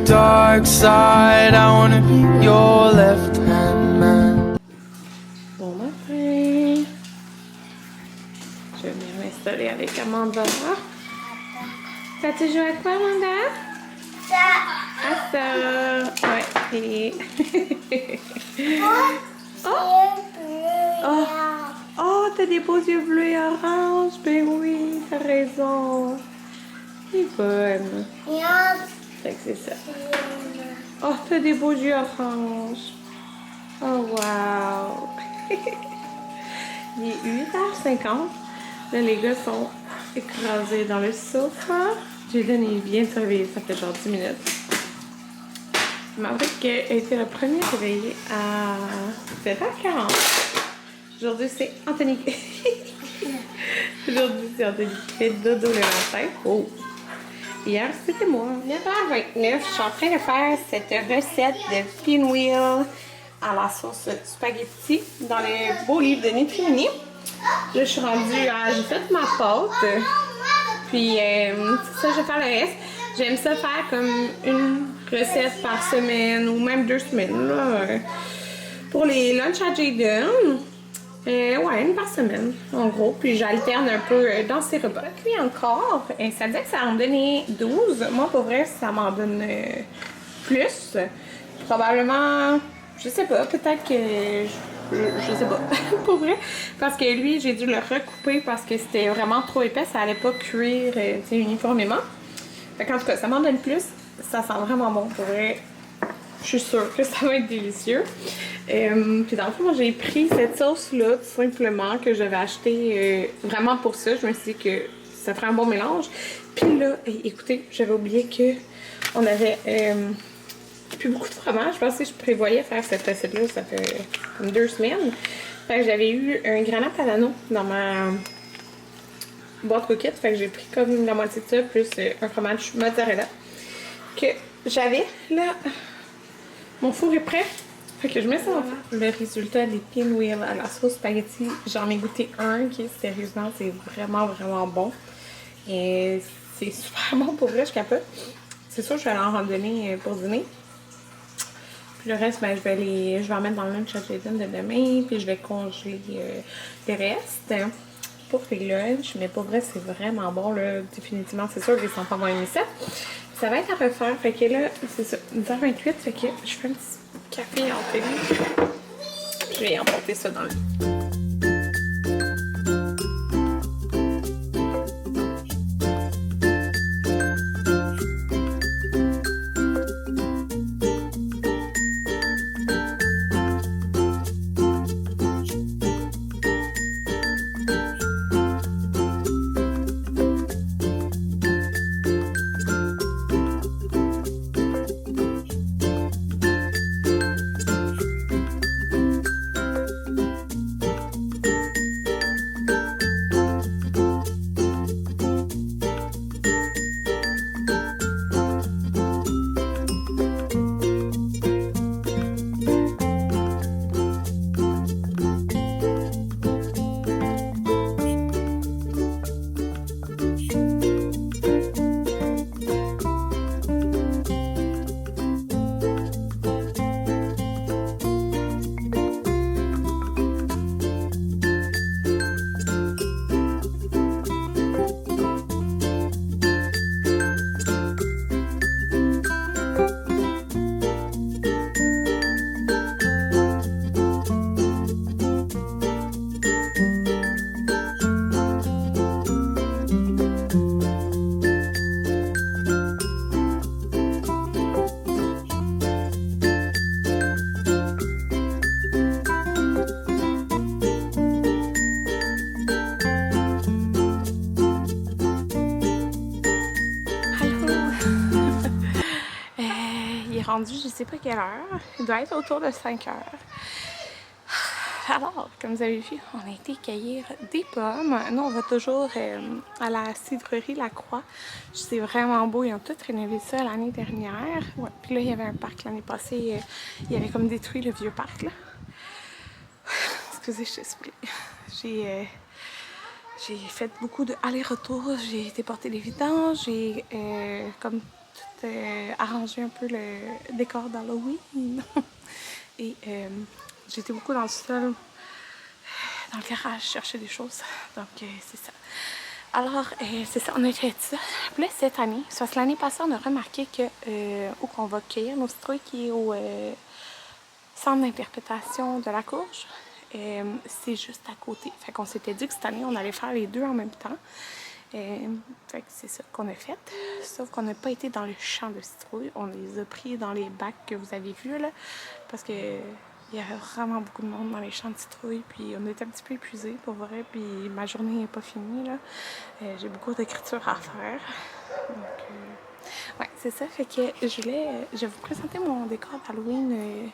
dark side. I wanna be your left-hand man. Bon matin. Je vais venir m'installer avec Amanda. T'as-tu joué à quoi, Amanda? Ça. À ça. Ouais. Et... oh. Oh, t'as des beaux yeux bleus et orange. Ben oui, t'as raison. C'est bonne. Fait que c'est ça. Oh, t'as des beaux yeux orange. Oh, wow. Il est 8h50. Là, les gars sont écrasés dans le sofa. Jaden, il vient de se réveiller. Ça fait genre 10 minutes. Maverick a été le premier réveillé à 7h40. Aujourd'hui, c'est Anthony. Aujourd'hui, c'est Anthony qui fait dodo le matin. Oh! Hier, c'était moi. 9h29, je suis en train de faire cette recette de pinwheel à la sauce spaghetti dans le beau livre de Nutrimini. Là, je suis rendue à... J'ai fait ma pâte. Puis, ça, je vais faire le reste. J'aime ça faire comme une recette par semaine ou même 2 semaines. Là, pour les lunchs à Jaden. Ouais, une par semaine, en gros. Puis j'alterne un peu dans ces repas. Puis encore, ça disait que ça en donnait 12. Moi, pour vrai, ça m'en donne plus. Probablement, je sais pas, peut-être que... Je sais pas, pour vrai. Parce que lui, j'ai dû le recouper parce que c'était vraiment trop épais. Ça allait pas cuire uniformément. Fait qu'en tout cas, ça m'en donne plus. Ça sent vraiment bon, pour vrai. Je suis sûre que ça va être délicieux. Puis dans le fond, j'ai pris cette sauce-là, tout simplement, que j'avais acheté vraiment pour ça. Je me suis dit que ça ferait un bon mélange. Puis là, écoutez, j'avais oublié que on avait plus beaucoup de fromage. Je pensais que je prévoyais faire cette recette-là, ça fait comme 2 semaines. Fait que j'avais eu un Grana Padano dans ma boîte coquette. Fait que j'ai pris comme la moitié de ça, plus un fromage mozzarella que j'avais. Là, mon four est prêt. Fait que je mets ça en fait. Le résultat des pinwheel à la sauce spaghetti, j'en ai goûté un qui, sérieusement, c'est vraiment, vraiment bon. Et c'est super bon pour vrai, je capote. C'est sûr, je vais aller en randonnée pour dîner. Puis le reste, ben, je vais en mettre dans le lunch à Jaden de demain. Puis je vais congeler les restes pour les lunchs. Mais pour vrai, c'est vraiment bon, là. Définitivement, c'est sûr que les enfants vont aimer ça. Ça va être à refaire. Fait que là, c'est ça, 10h28. Fait que je fais un petit café en fait. Je vais emporter ça dans le lit. Rendu, je sais pas quelle heure. Il doit être autour de 5 heures. Alors, comme vous avez vu, on a été cueillir des pommes. Nous, on va toujours à la cidrerie La Croix. C'est vraiment beau. Ils ont tout rénové ça l'année dernière. Ouais. Puis là, il y avait un parc l'année passée. Il y avait comme détruit le vieux parc, là. Excusez, je suis essoufflée. J'ai fait beaucoup de allers-retours. J'ai été porter des vidanges. J'ai comme arranger un peu le décor d'Halloween. Et j'étais beaucoup dans le sol, dans le garage, chercher des choses. Donc c'est ça. Alors, c'est ça, on a fait ça. Puis là, cette année, parce que l'année passée, on a remarqué que où qu'on va cueillir nos citrouilles, qui est au centre d'interprétation de la courge, c'est juste à côté. Fait qu'on s'était dit que cette année, on allait faire les deux en même temps. Fait que c'est ça qu'on a fait. Sauf qu'on n'a pas été dans le champ de citrouilles. On les a pris dans les bacs que vous avez vus, là. Parce que il y avait vraiment beaucoup de monde dans les champs de citrouilles. Puis on était un petit peu épuisés, pour vrai. Puis ma journée n'est pas finie, là. J'ai beaucoup d'écriture à faire. Donc, ouais, c'est ça. Fait que je vais vous présenter mon décor d'Halloween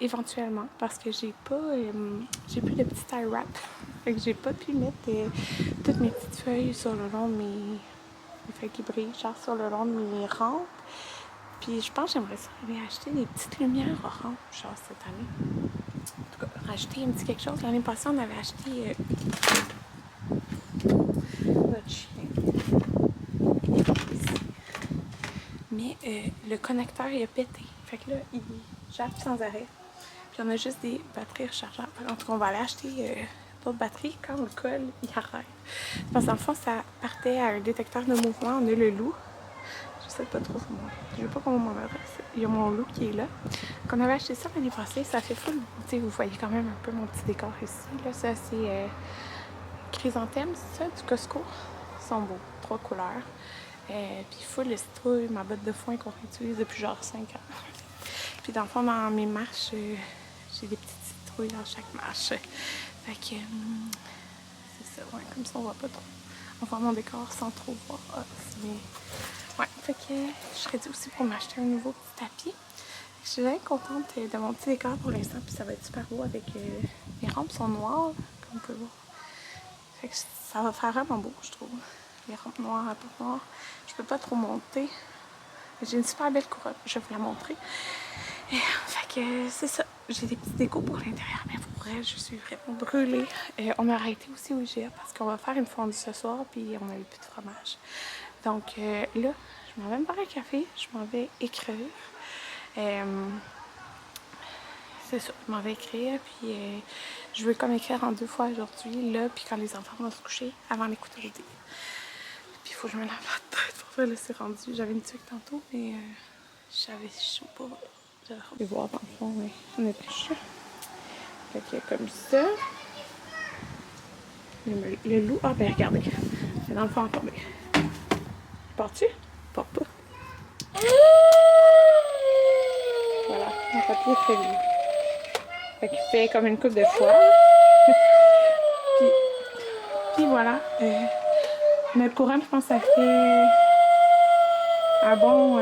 éventuellement. Parce que j'ai plus de petit tie wrap. Fait que j'ai pas pu mettre toutes mes petites feuilles sur le long de mes feuilles qui brillent, genre sur le long de mes rampes. Puis je pense que j'aimerais ça aller acheter des petites lumières oranges, genre cette année. En tout cas, rajouter un petit quelque chose. L'année passée, on avait acheté notre chien. Ici. Mais le connecteur, il a pété. Fait que là, il jappe sans arrêt. Puis on a juste des batteries rechargeables. En tout cas, on va aller acheter d'autres batteries. Quand on le colle, il arrête. Parce qu'en fond, ça partait à un détecteur de mouvement. On a le loup. Je sais pas trop comment. Je sais pas comment m'en adresse. Il y a mon loup qui est là. Qu'on avait acheté ça l'année passée. Ça fait full. Tu sais, vous voyez quand même un peu mon petit décor ici. Là, ça, c'est chrysanthème, c'est ça, du Costco. Ils sont beaux. 3 couleurs. Puis full de citrouille, ma botte de foin qu'on utilise depuis genre 5 ans. Puis dans le fond, dans mes marches, j'ai des petites citrouilles dans chaque marche. Fait que c'est ça, ouais, comme ça on voit pas trop. On voit mon décor sans trop voir. Mais ouais, fait que je serais due aussi pour m'acheter un nouveau petit tapis. Je suis vraiment contente de mon petit décor pour l'instant, puis ça va être super beau avec les rampes sont noires, comme on peut voir. Fait que ça va faire vraiment beau, je trouve. Les rampes noires, un peu noires. Je peux pas trop monter. J'ai une super belle couronne, je vais vous la montrer. Fait que c'est ça. J'ai des petits décos pour l'intérieur, mais pour vrai, je suis vraiment brûlée. On a arrêté aussi au IGA parce qu'on va faire une fondue ce soir, puis on n'avait plus de fromage. Donc là, je m'en vais me faire un café, je m'en vais écrire. C'est ça, je m'en vais écrire, puis je veux comme écrire en 2 fois aujourd'hui, là, puis quand les enfants vont se coucher, avant l'écouter le dé. Puis il faut que je me lave la tête pour faire le c'est rendu. J'avais une tuque tantôt, mais je sais pas. Je vais voir dans le fond, mais on a pris ça. Fait que comme ça. Le loup, ah ben regardez, c'est dans le fond tombé. Pars-tu? Pars pas. Voilà, mon papier est prévu. Fait qu'il fait comme une coupe de fois. puis voilà. Notre couronne, je pense que ça fait un bon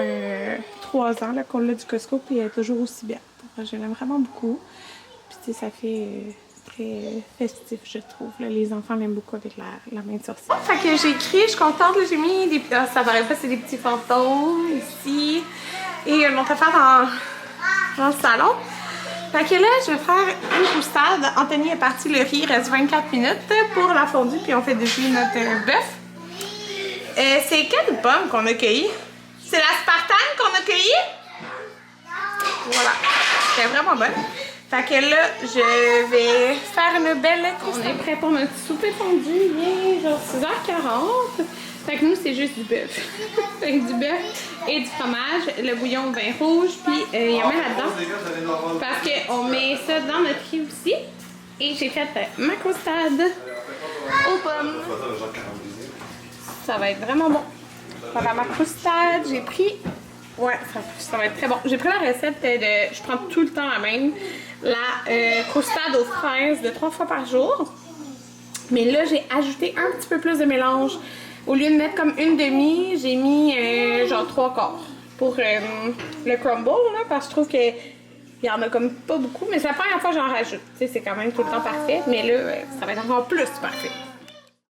3 ans qu'on l'a du Costco, puis elle est toujours aussi bien. Je l'aime vraiment beaucoup. Puis tu sais, ça fait très festif, je trouve. Là, les enfants l'aiment beaucoup avec la main de sorcière. Fait que j'ai écrit, je suis contente, j'ai mis des... Ah, ça paraît pas, c'est des petits fantômes ici. Et une autre affaire dans le salon. Fait que là, je vais faire une croustade. Anthony est parti le riz, il reste 24 minutes pour la fondue, puis on fait déjeuner notre bœuf. C'est quelle pomme qu'on a cueillie? C'est la Spartane qu'on a cueillie? Voilà. C'est vraiment bonne. Fait que là, je vais faire une belle croustade. On est prêt pour notre souper fondu. Il est genre 6h40. Fait que nous, c'est juste du bœuf. Fait que du bœuf et du fromage, le bouillon au vin rouge, puis il y en a là-dedans. Parce qu'on met ça dans notre riz aussi. Et j'ai fait ma croustade aux pommes. Ça va être vraiment bon. Voilà ma croustade. J'ai pris... Ouais, ça va être très bon. J'ai pris la recette de... Je prends tout le temps la même. La croustade aux fraises de 3 fois par jour. Mais là, j'ai ajouté un petit peu plus de mélange. Au lieu de mettre comme une demi, j'ai mis genre 3 quarts pour le crumble, là, parce que je trouve qu'il y en a comme pas beaucoup. Mais c'est la première fois que j'en rajoute. Tu sais, c'est quand même tout le temps parfait. Mais là, ça va être encore plus parfait.